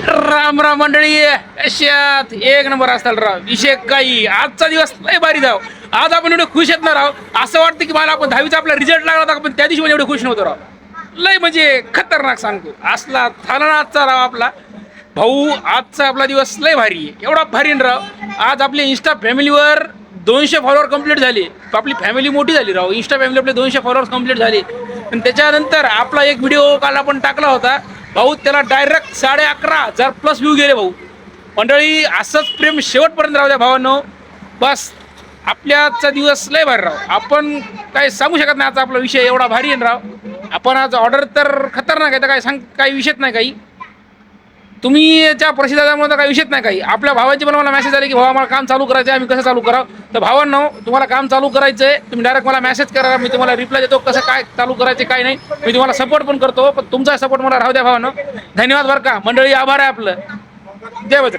राम राम मंडळी, अशात एक नंबर असताल राव. विषय काही आजचा दिवस लय भारी जाव. आज आपण एवढे खुश येत ना राव. असं वाटतं की मला आपण 10वीचा आपला रिझल्ट लागला होता, पण त्या दिवशी म्हणजे एवढे खुश नव्हतो राव. लय म्हणजे खतरनाक सांगतो असला झाला ना आजचा राव आपला भाऊ. आजचा आपला दिवस लय भारी आहे, एवढा भारी ना राव. आज आपले इंस्टा फॅमिलीवर 200 फॉलोअर कंप्लीट झाले. आपली फॅमिली मोठी झाली राव. इंस्टा फॅमिली आपले 200 फॉलोअर्स कंप्लीट झाले. आणि त्याच्यानंतर आपला एक व्हिडिओ काल आपण टाकला होता भाऊ, त्याला डायरेक्ट 11,500 प्लस व्ह्यू गेले भाऊ. मंडळी असंच प्रेम शेवटपर्यंत राहू द्या भावांनो. बस आपल्या आजचा दिवस लय भारी राव. आपण काही सांगू शकत नाही, आजचा आपला विषय एवढा भारी आहे राव. आपण आज ऑर्डर तर खतरनाक आहे, तर काय काही विषयच नाही. काही तुम्ही त्या प्रसिद्धामुळे काही विषयच नाही. काही आपल्या भावाचे पण मला मेसेज आले की भावा मला काम चालू करायचं आहे, आम्ही कसं चालू करावं. तर भावांनो, तुम्हाला काम चालू करायचं आहे, तुम्ही डायरेक्ट मला मेसेज करा, मी तुम्हाला रिप्लाय देतो कसं काय चालू करायचे काय नाही. मी तुम्हाला सपोर्ट पण करतो, पण तुमचा सपोर्ट मला राहू द्या भावांनो. धन्यवाद बरं का मंडळी, आभार आहे आपलं. जय भद्र.